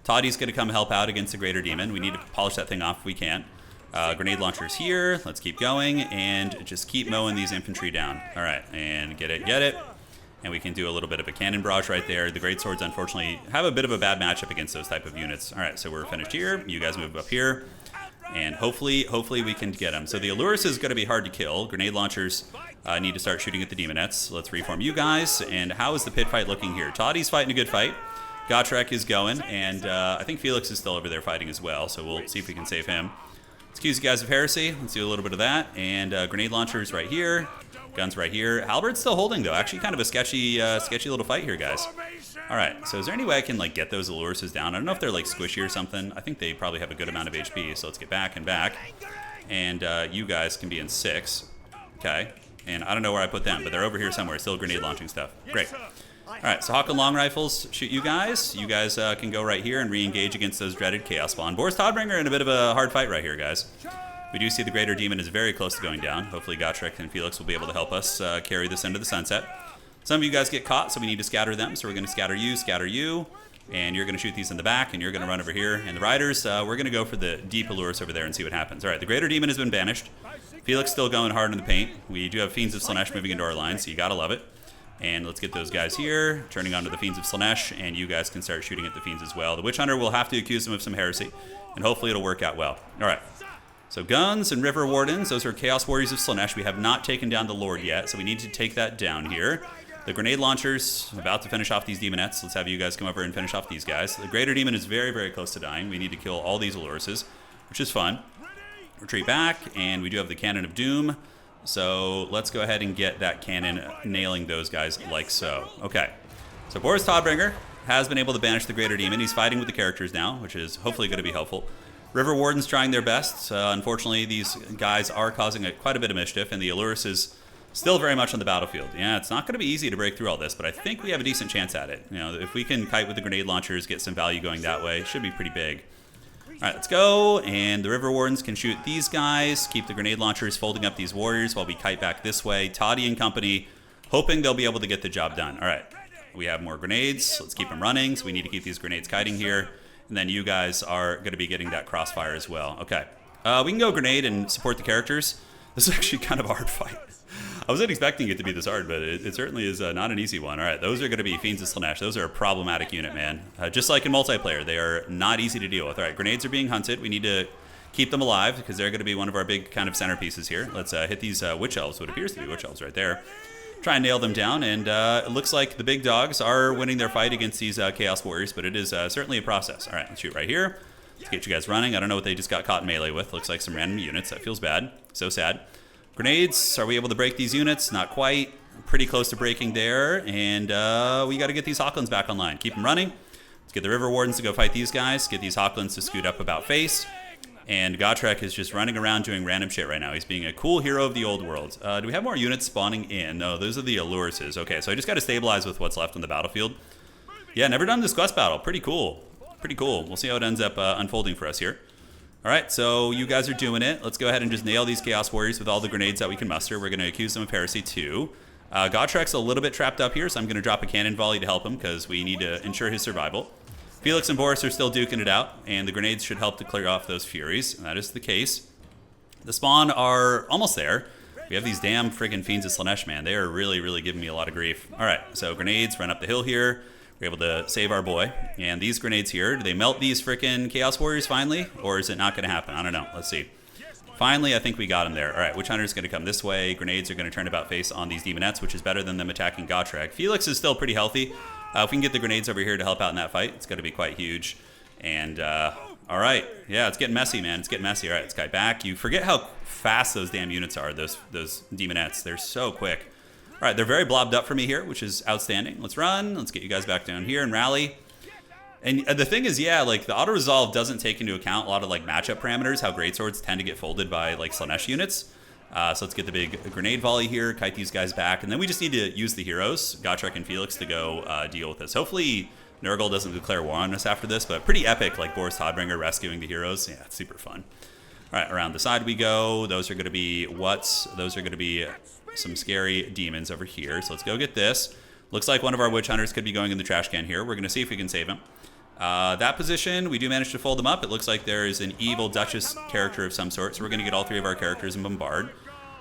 Toddy's going to come help out against the Greater Demon. We need to polish that thing off if we can. Grenade launchers here. Let's keep going and just keep mowing these infantry down. All right, and get it. And we can do a little bit of a cannon barrage right there. The great swords, unfortunately, have a bit of a bad matchup against those type of units. All right, so we're finished here. You guys move up here. And hopefully we can get them. So the Allurus is going to be hard to kill. Grenade launchers need to start shooting at the Demonettes. Let's reform you guys. And how is the pit fight looking here? Toddy's fighting a good fight. Gotrek is going. And I think Felix is still over there fighting as well. So we'll see if we can save him. Let's Excuse you guys of heresy. Let's do a little bit of that. And grenade launchers right here. Guns right here. Halberd's still holding, though. Actually, kind of a sketchy little fight here, guys. All right, so is there any way I can, like, get those Aluruses down? I don't know if they're, like, squishy or something. I think they probably have a good amount of HP, so let's get back and back. And you guys can be in 6. Okay. And I don't know where I put them, but they're over here somewhere. Still grenade launching stuff. Great. All right, so Hawk and Long Rifles shoot you guys. You guys can go right here and re-engage against those dreaded Chaos Spawn. Boris Todbringer in a bit of a hard fight right here, guys. We do see the Greater Demon is very close to going down. Hopefully Gotrek and Felix will be able to help us carry this into the sunset. Some of you guys get caught, so we need to scatter them. So we're going to scatter you, and you're going to shoot these in the back, and you're going to run over here. And the Riders, we're going to go for the deep Allures over there and see what happens. All right, the Greater Demon has been banished. Felix still going hard in the paint. We do have Fiends of Slaanesh moving into our line, so you got to love it. And let's get those guys here, turning onto the Fiends of Slaanesh, and you guys can start shooting at the Fiends as well. The Witch Hunter will have to accuse them of some heresy, and hopefully it'll work out well. All right. So Guns and River Wardens, those are Chaos Warriors of Slaanesh. We have not taken down the Lord yet, so we need to take that down here. The Grenade Launchers, about to finish off these Demonettes. Let's have you guys come over and finish off these guys. The Greater Demon is very, very close to dying. We need to kill all these Aluruses, which is fun. Retreat back, and we do have the Cannon of Doom. So let's go ahead and get that cannon nailing those guys like so. Okay, so Boris Todbringer has been able to banish the Greater Demon. He's fighting with the characters now, which is hopefully going to be helpful. River Wardens trying their best. Unfortunately, these guys are causing quite a bit of mischief, and the Allurus is still very much on the battlefield. Yeah, it's not going to be easy to break through all this, but I think we have a decent chance at it. You know, if we can kite with the grenade launchers, get some value going that way, it should be pretty big. All right, let's go, and the River Wardens can shoot these guys, keep the grenade launchers folding up these warriors while we kite back this way. Toddy and company, hoping they'll be able to get the job done. All right, we have more grenades. Let's keep them running, so we need to keep these grenades kiting here. And then you guys are going to be getting that crossfire as well. Okay. We can go grenade and support the characters. This is actually kind of a hard fight. I wasn't expecting it to be this hard, but it certainly is not an easy one. All right, those are going to be Fiends of Slaanesh. Those are a problematic unit, man. Just like in multiplayer, they are not easy to deal with. All right, grenades are being hunted. We need to keep them alive because they're going to be one of our big kind of centerpieces here. Let's hit these Witch Elves, what appears to be Witch Elves right there. Try and nail them down, and it looks like the big dogs are winning their fight against these Chaos Warriors, but it is certainly a process. All right, let's shoot right here. Let's get you guys running. I don't know what they just got caught in melee with. Looks like some random units. That feels bad. So sad. Grenades. Are we able to break these units? Not quite. Pretty close to breaking there, and we got to get these Hawklands back online. Keep them running. Let's get the River Wardens to go fight these guys. Get these Hawklands to scoot up about face. And Gotrek is just running around doing random shit right now. He's being a cool hero of the old world. Do we have more units spawning in? No, those are the Alluruses. Okay, so I just got to stabilize with what's left on the battlefield. Yeah, never done this quest battle. Pretty cool. Pretty cool. We'll see how it ends up unfolding for us here. All right, so you guys are doing it. Let's go ahead and just nail these Chaos Warriors with all the grenades that we can muster. We're going to accuse them of heresy too. Gotrek's a little bit trapped up here, so I'm going to drop a cannon volley to help him because we need to ensure his survival. Felix and Boris are still duking it out, and the grenades should help to clear off those Furies, and that is the case. The spawn are almost there. We have these damn friggin' Fiends of Slaanesh, man. They are really, really giving me a lot of grief. All right, so grenades run up the hill here. We're able to save our boy. And these grenades here, do they melt these frickin' Chaos Warriors finally? Or is it not going to happen? I don't know. Let's see. Finally, I think we got him there. All right, Witch Hunter's going to come this way. Grenades are going to turn about face on these Demonettes, which is better than them attacking Gotrek. Felix is still pretty healthy. If we can get the grenades over here to help out in that fight, it's going to be quite huge. And, all right. Yeah, it's getting messy, man. It's getting messy. All right, let's kite back. You forget how fast those damn units are, those Demonettes. They're so quick. All right, they're very blobbed up for me here, which is outstanding. Let's run. Let's get you guys back down here and rally. And the thing is, yeah, like the auto-resolve doesn't take into account a lot of like matchup parameters, how greatswords tend to get folded by like Slaanesh units. So let's get the big grenade volley here, kite these guys back, and then we just need to use the heroes, Gotrek and Felix, to go deal with this. Hopefully Nurgle doesn't declare war on us after this, but pretty epic, like Boris Todbringer rescuing the heroes. Yeah, it's super fun. All right, around the side we go. Those are going to be what's? Those are going to be some scary demons over here. So let's go get this. Looks like one of our Witch Hunters could be going in the trash can here. We're going to see if we can save him. That position, we do manage to fold them up. It looks like there is an evil Duchess character of some sort, so we're going to get all three of our characters and bombard.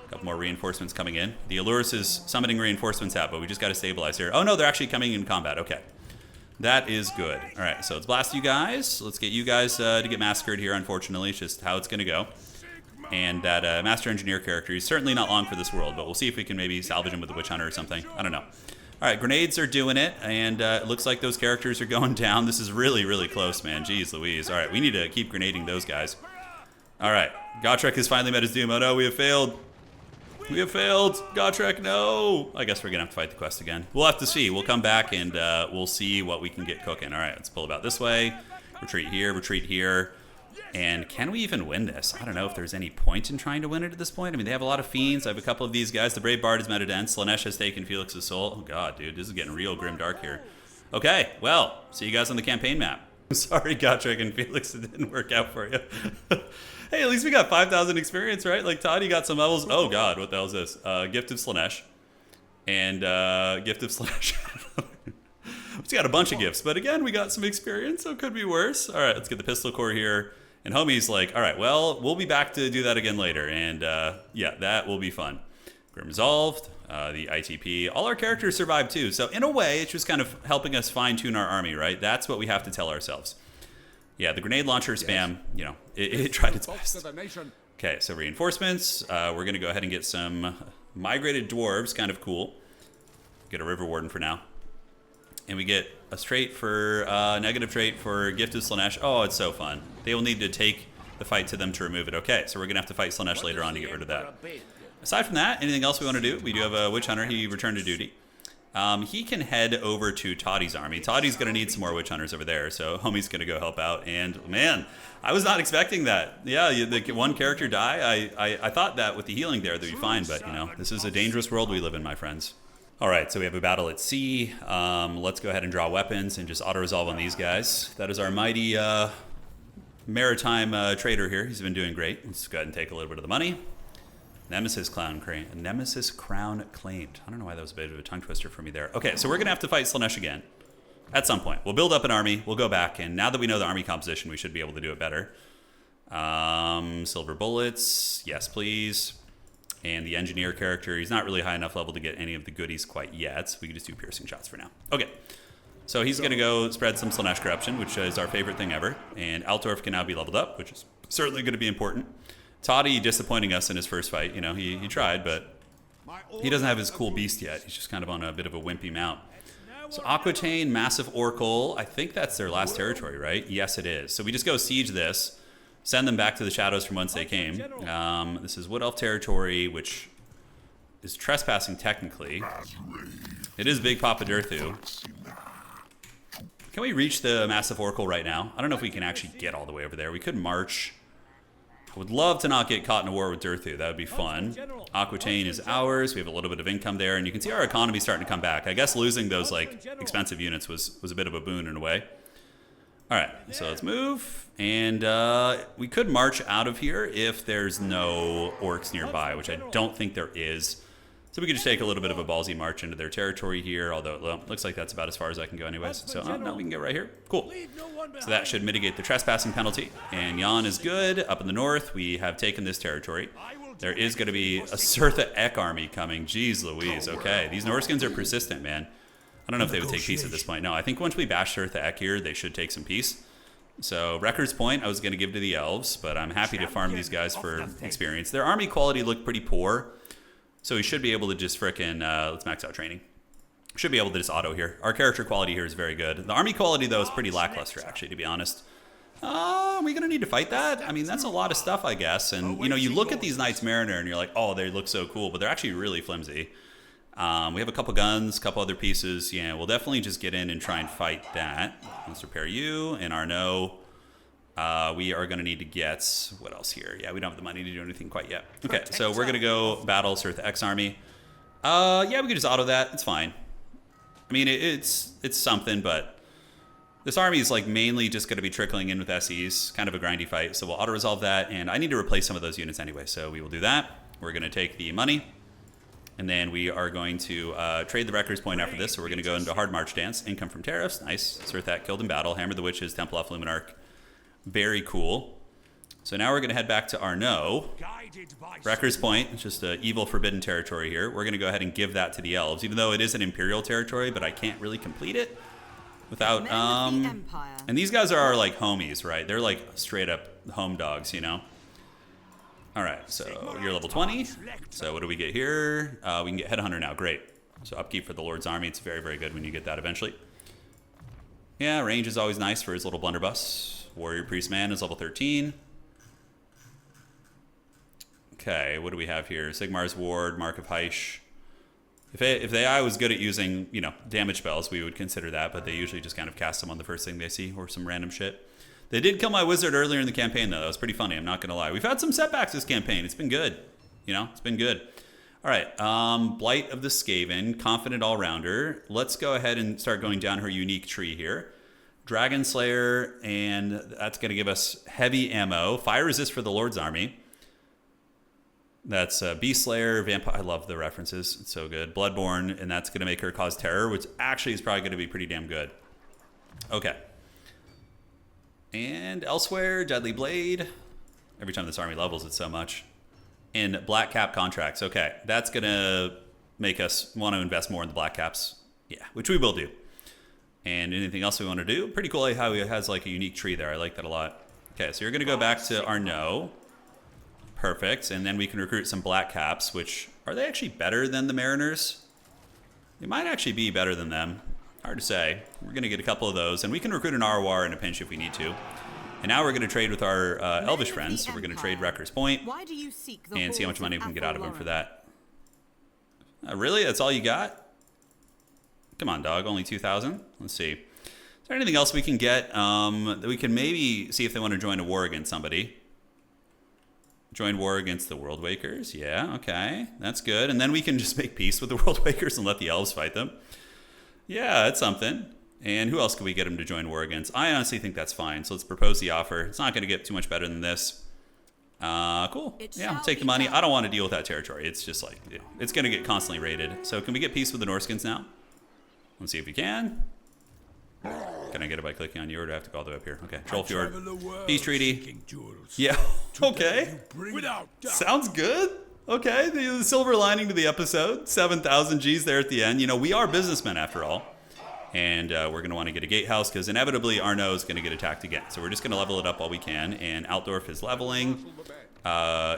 A couple more reinforcements coming in. The Allurus is summoning reinforcements out, but we just got to stabilize here. Oh no, they're actually coming in combat. Okay. That is good. All right, so let's blast you guys. Let's get you guys to get massacred here, unfortunately. It's just how it's going to go. And that Master Engineer character, he's certainly not long for this world, but we'll see if we can maybe salvage him with a Witch Hunter or something. I don't know. All right, grenades are doing it, and it looks like those characters are going down. This is really, really close, man. Jeez Louise. All right, we need to keep grenading those guys. All right, Gotrek has finally met his doom. Oh no, we have failed. We have failed. Gotrek, no. I guess we're going to have to fight the quest again. We'll have to see. We'll come back and we'll see what we can get cooking. All right, let's pull about this way. Retreat here, retreat here. And can we even win this? I don't know if there's any point in trying to win it at this point. I mean, they have a lot of fiends. I have a couple of these guys. The Brave Bard has met an end. SLAANESH has taken Felix's soul. Oh, God, dude. This is getting real grim dark here. Okay, well, see you guys on the campaign map. Sorry, Gotrek and Felix, it didn't work out for you. Hey, at least we got 5,000 experience, right? Like, Todd, you got some levels. Oh, God, what the hell is this? Gift of SLAANESH. And Gift of SLAANESH. We got a bunch of gifts, but again, we got some experience, so it could be worse. All right, let's get the pistol core here. And homie's like, all right, well, we'll be back to do that again later. And yeah, that will be fun. Grim Resolved, the ITP. All our characters survived too. So in a way, it's just kind of helping us fine-tune our army, right? That's what we have to tell ourselves. Yeah, the grenade launcher spam, you know, it tried its best. Okay, so reinforcements. We're going to go ahead and get some migrated dwarves, kind of cool. Get a river warden for now. And we get a trait for, negative trait for Gift of SLAANESH. Oh, it's so fun. They will need to take the fight to them to remove it. Okay, so we're going to have to fight SLAANESH later on to get rid of that. Aside from that, anything else we want to do? We do have a Witch Hunter. He returned to duty. He can head over to Toddy's army. Toddy's going to need some more Witch Hunters over there, so homie's going to go help out. And, man, I was not expecting that. Yeah, the one character die. I thought that with the healing there, they'd be fine, but, you know, this is a dangerous world we live in, my friends. All right, so we have a battle at sea. Let's go ahead and draw weapons and just auto-resolve on these guys. That is our mighty maritime trader here. He's been doing great. Let's go ahead and take a little bit of the money. Nemesis Crown claimed. I don't know why that was a bit of a tongue twister for me there. Okay, so we're going to have to fight SLAANESH again at some point. We'll build up an army. We'll go back, and now that we know the army composition, we should be able to do it better. Silver bullets. Yes, please. And the engineer character, he's not really high enough level to get any of the goodies quite yet. So we can just do piercing shots for now. Okay. So he's going to go spread some SLAANESH corruption, which is our favorite thing ever. And Altdorf can now be leveled up, which is certainly going to be important. Toddy disappointing us in his first fight. You know, he tried, but he doesn't have his cool beast yet. He's just kind of on a bit of a wimpy mount. So Aquitaine, Massive Oracle, I think that's their last territory, right? Yes, it is. So we just go siege this. Send them back to the shadows from whence they came. This is Wood Elf territory, which is trespassing technically. It is Big Papa Dirthu. Can we reach the Massive Oracle right now? I don't know if we can actually get all the way over there. We could march. I would love to not get caught in a war with Dirthu. That would be fun. Aquitaine is ours. We have a little bit of income there, and you can see our economy starting to come back. I guess losing those like expensive units was a bit of a boon in a way. All right, so let's move, and we could march out of here if there's no orcs nearby, which I don't think there is. So we could just take a little bit of a ballsy march into their territory here, although it looks like that's about as far as I can go anyways. So no, we can get right here. Cool. So that should mitigate the trespassing penalty, and JAAN is good. Up in the north, we have taken this territory. There is going to be a Sirtha Ek army coming. Jeez Louise, okay. These Norskins are persistent, man. I don't know if they would take peace at this point. No, I think once we bash Sirtha Ek here, they should take some peace. So Wrecker's Point I was going to give to the elves, but I'm happy to farm these guys for experience. Their army quality looked pretty poor, so we should be able to just frickin' let's max out training. Should be able to just auto here. Our character quality here is very good. The army quality, though, is pretty lackluster, actually, to be honest. Are we going to need to fight that? I mean, that's a lot of stuff, I guess. And, you know, you look at these Knights Mariner and you're like, oh, they look so cool, but they're actually really flimsy. We have a couple guns, a couple other pieces. Yeah, we'll definitely just get in and try and fight that. Let's repair you and Arnaud. We are going to need to get, what else here? Yeah, we don't have the money to do anything quite yet. Okay, so we're going to go battle Sirtha Ek's army. Yeah, we could just auto that. It's fine. I mean, it's something, but this army is like mainly just going to be trickling in with SEs. Kind of a grindy fight, so we'll auto-resolve that. And I need to replace some of those units anyway, so we will do that. We're going to take the money. And then we are going to trade the Wrecker's Point after this. So we're going to go into Hard March Dance. Income from tariffs. Nice. Sirtha Ek killed in battle. Hammered the Witches. Temple off Luminarch. Very cool. So now we're going to head back to Arnaud. Wrecker's Point. It's just an evil forbidden territory here. We're going to go ahead and give that to the elves. Even though it is an imperial territory, but I can't really complete it without... And these guys are our, like, homies, right? They're, like, straight up home dogs, you know? All right, so you're level 20. So what do we get here? We can get Headhunter now. Great. So upkeep for the Lord's Army. It's very, very good when you get that eventually. Yeah, range is always nice for his little blunderbuss. Warrior Priest Man is level 13. Okay, what do we have here? Sigmar's Ward, Mark of Heish. If the AI was good at using, you know, damage spells, we would consider that, but they usually just kind of cast them on the first thing they see, or some random shit. They did kill my wizard earlier in the campaign, though. That was pretty funny, I'm not going to lie. We've had some setbacks this campaign. It's been good. You know, it's been good. All right, Blight of the Skaven, Confident All-Rounder. Let's go ahead and start going down her unique tree here. Dragon Slayer, and that's going to give us heavy ammo. Fire Resist for the Lord's Army. That's Beast Slayer, Vampire. I love the references. It's so good. Bloodborne, and that's going to make her cause terror, which actually is probably going to be pretty damn good. Okay. And elsewhere, Deadly Blade. Every time this army levels, it's so much. And Black Cap contracts. Okay, that's going to make us want to invest more in the Black Caps. Yeah, which we will do. And anything else we want to do? Pretty cool how he has like a unique tree there. I like that a lot. Okay, so you're going to go back to Arnaud. Perfect. And then we can recruit some Black Caps, which, are they actually better than the Mariners? They might actually be better than them. Hard to say. We're going to get a couple of those. And we can recruit an Arwar in a pinch if we need to. And now we're going to trade with our Elvish friends. So we're going to trade Wrecker's Point. And see how much money we can get out of them for that. Really? That's all you got? Come on, dog. Only 2,000? Let's see. Is there anything else we can get? That we can maybe see if they want to join a war against somebody. Join war against the World Wakers. Yeah, okay. That's good. And then we can just make peace with the World Wakers and let the elves fight them. Yeah, that's something. And who else could we get them to join war against? I honestly think that's fine. So let's propose the offer. It's not going to get too much better than this. Cool. Yeah, I'll take the money. I don't want to deal with that territory. It's just like, you know, it's going to get constantly raided. So can we get peace with the Norskins now? Let's see if we can. Can I get it by clicking on you, or do I have to go all the way up here? Okay, Trollfjord. Peace treaty. Yeah, okay. Sounds good. Okay, the silver lining to the episode. 7,000 Gs there at the end. You know, we are businessmen after all. And we're going to want to get a gatehouse because inevitably Arnaud is going to get attacked again. So we're just going to level it up while we can. And Altdorf is leveling.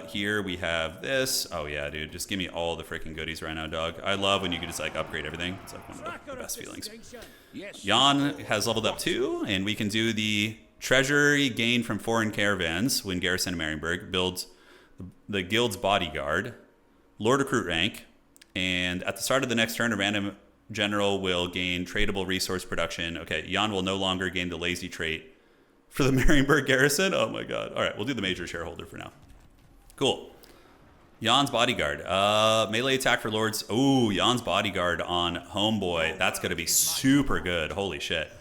Here we have this. Oh yeah, dude, just give me all the freaking goodies right now, dog. I love when you can just like upgrade everything. It's like one of the best feelings. JAAN has leveled up too, and we can do the treasury gained from foreign caravans when garrison Marienburg builds the guild's bodyguard, Lord Recruit rank, and at the start of the next turn, a random general will gain tradable resource production. Okay, JAAN will no longer gain the lazy trait for the Marienburg garrison. Oh my god. All right, we'll do the major shareholder for now. Cool. JAAN's bodyguard. Melee attack for lords. Ooh, JAAN's bodyguard on homeboy. That's going to be super good. Holy shit.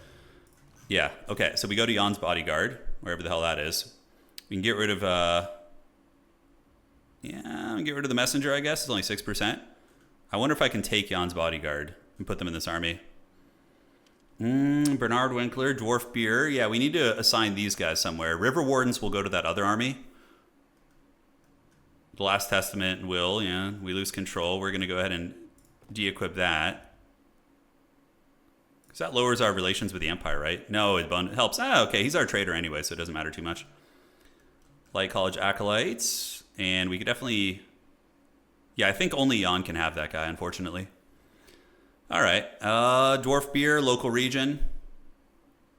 Yeah, okay. So we go to JAAN's bodyguard, wherever the hell that is. We can get rid of... get rid of the messenger, I guess. It's only 6%. I wonder if I can take JAAN's bodyguard and put them in this army. Bernard Winkler, Dwarf Beer. Yeah, we need to assign these guys somewhere. River Wardens will go to that other army. The Last Testament will, yeah. We lose control. We're going to go ahead and de-equip that. Because that lowers our relations with the Empire, right? No, it helps. Ah, okay. He's our trader anyway, so it doesn't matter too much. Light College Acolytes. And we could definitely... Yeah, I think only JAAN can have that guy, unfortunately. All right. Dwarf Beer, local region.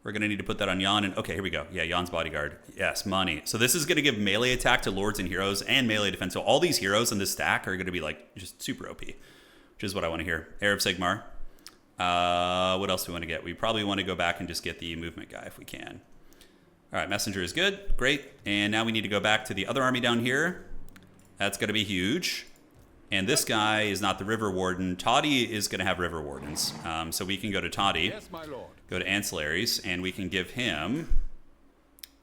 We're going to need to put that on JAAN. And okay, here we go. Yeah, JAAN's bodyguard. Yes, money. So this is going to give melee attack to lords and heroes and melee defense. So all these heroes in this stack are going to be like just super OP, which is what I want to hear. Heir of Sigmar. What else do we want to get? We probably want to go back and just get the movement guy if we can. All right, messenger is good. Great. And now we need to go back to the other army down here. That's going to be huge. And this guy is not the River Warden. Toddy is going to have River Wardens. So we can go to Toddy, yes, my lord. Go to Ancillaries, and we can give him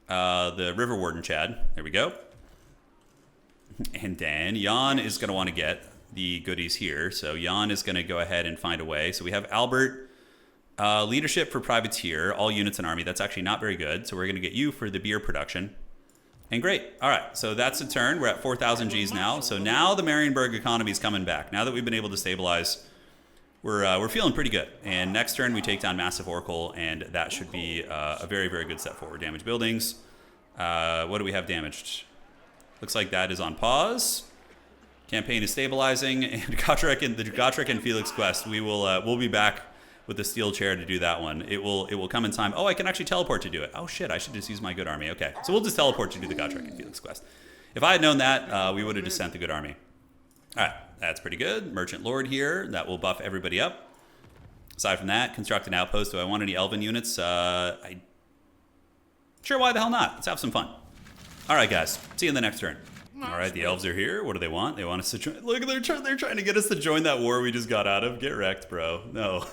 the River Warden Chad. There we go. And then JAAN is going to want to get the goodies here. So JAAN is going to go ahead and find a way. So we have Albert, leadership for privateer, all units in army. That's actually not very good. So we're going to get you for the beer production. And great. All right, so that's a turn. We're at 4,000 Gs now. So now the Marienburg economy is coming back. Now that we've been able to stabilize, we're feeling pretty good. And next turn we take down Massive Oracle, and that should be a very, very good step forward. Damage buildings. What do we have damaged? Looks like that is on pause. Campaign is stabilizing, and the Gotrek and Felix quest. We'll be back with the steel chair to do that one. It will come in time. Oh, I can actually teleport to do it. Oh shit, I should just use my good army. Okay, so we'll just teleport to do the Gotrek and Felix quest. If I had known that, we would have just sent the good army. All right, that's pretty good. Merchant Lord here. That will buff everybody up. Aside from that, construct an outpost. Do I want any Elven units? Sure, why the hell not? Let's have some fun. All right, guys. See you in the next turn. All right, the elves are here. What do they want? They want us to join. Look, they're trying to get us to join that war we just got out of. Get wrecked, bro. No,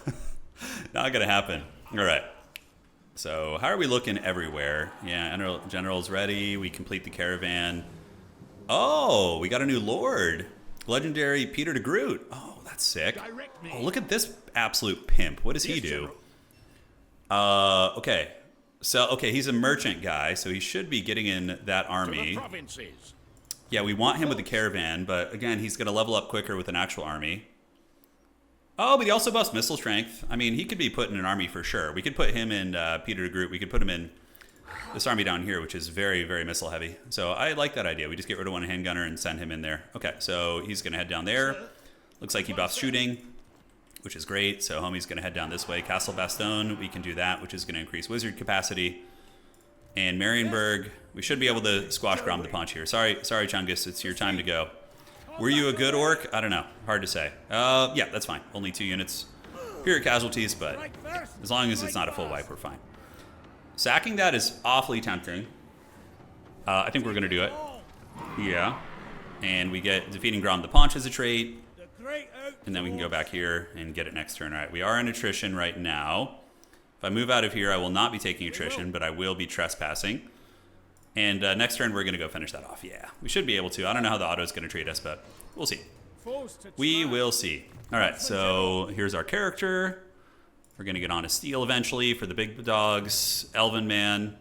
not gonna happen. All right. So how are we looking everywhere? Yeah, general's ready. We complete the caravan. Oh, we got a new lord. Legendary Peter de Groot. Oh, that's sick. Oh, look at this absolute pimp. What does he do? Okay. So, okay, he's a merchant guy, so he should be getting in that army. Yeah, we want him with the caravan, but again, he's going to level up quicker with an actual army. Oh, but he also buffs missile strength. I mean, he could be put in an army for sure. We could put him in Peter de Groot. We could put him in this army down here, which is very, very missile heavy. So I like that idea. We just get rid of one handgunner and send him in there. Okay, so he's going to head down there. Looks like he buffs shooting, which is great. So homie's going to head down this way. Castle Bastogne, we can do that, which is going to increase wizard capacity. And Marienburg, we should be able to squash Grom the Punch here. Sorry, Chungus, it's your time to go. Were you a good orc? I don't know. Hard to say. Yeah, that's fine. Only 2 units. Pure casualties, but yeah, as long as it's not a full wipe, we're fine. Sacking that is awfully tempting. I think we're going to do it. Yeah. And we get defeating Grom the Paunch as a trait. And then we can go back here and get it next turn. All right, we are in attrition right now. If I move out of here, I will not be taking attrition, but I will be trespassing. And next turn, we're going to go finish that off. Yeah, we should be able to. I don't know how the auto is going to treat us, but we'll see. We will see. All right, so here's our character. We're going to get on a steel eventually for the big dogs. Elven Man.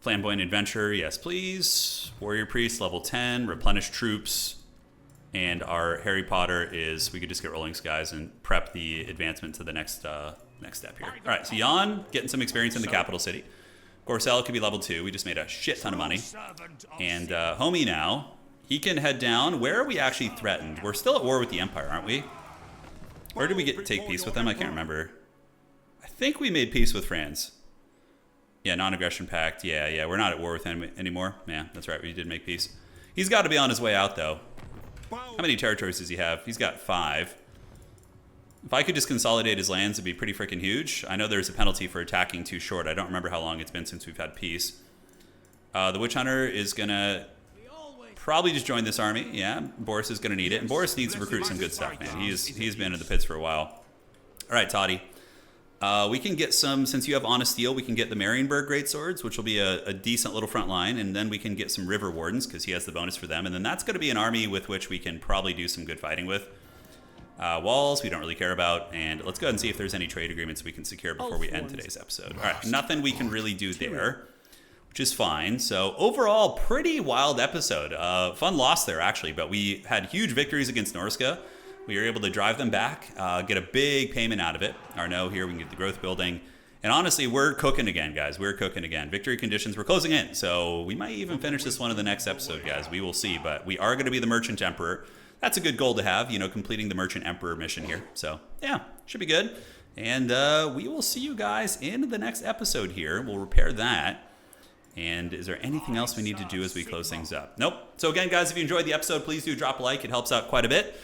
Flamboyant Adventure, yes please. Warrior Priest, level 10. Replenish troops. And our Harry Potter is, we could just get rolling skies and prep the advancement to the next step here. All right, so JAAN getting some experience in the capital city. Gorcel could be level 2. We just made a shit ton of money. And homie now, he can head down. Where are we actually threatened? We're still at war with the Empire, aren't we? Where did we take peace with them? I can't remember. I think we made peace with France. Yeah, non-aggression pact. Yeah, we're not at war with him anymore. Yeah, that's right, we did make peace. He's got to be on his way out, though. How many territories does he have? He's got 5. If I could just consolidate his lands, it'd be pretty freaking huge. I know there's a penalty for attacking too short. I don't remember how long it's been since we've had peace. The Witch Hunter is going to probably just join this army. Yeah, Boris is going to need it. And Boris needs to recruit some good stuff, man. He's been in the pits for a while. All right, Toddy. We can get some, since you have Honest Steel, we can get the Marienburg Greatswords, which will be a decent little front line. And then we can get some River Wardens, because he has the bonus for them. And then that's going to be an army with which we can probably do some good fighting with. Walls, we don't really care about. And let's go ahead and see if there's any trade agreements we can secure before we end today's episode. All right, nothing we can really do there, which is fine. So overall, pretty wild episode. Fun loss there, actually. But we had huge victories against Norska. We were able to drive them back, get a big payment out of it. Arno here, we can get the growth building. And honestly, we're cooking again, guys. We're cooking again. Victory conditions, we're closing in. So we might even finish this one in the next episode, guys. We will see. But we are going to be the Merchant Emperor. That's a good goal to have, you know, completing the Merchant Emperor mission here. So, yeah, should be good. And we will see you guys in the next episode here. We'll repair that. And is there anything else we need to do as we close things up? Nope. So again, guys, if you enjoyed the episode, please do drop a like. It helps out quite a bit.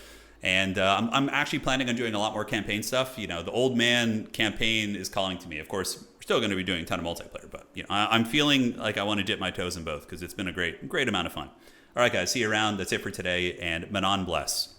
And I'm actually planning on doing a lot more campaign stuff. You know, the old man campaign is calling to me. Of course, we're still going to be doing a ton of multiplayer, but you know, I'm feeling like I want to dip my toes in both because it's been a great amount of fun. All right, guys, see you around. That's it for today, and Manon bless.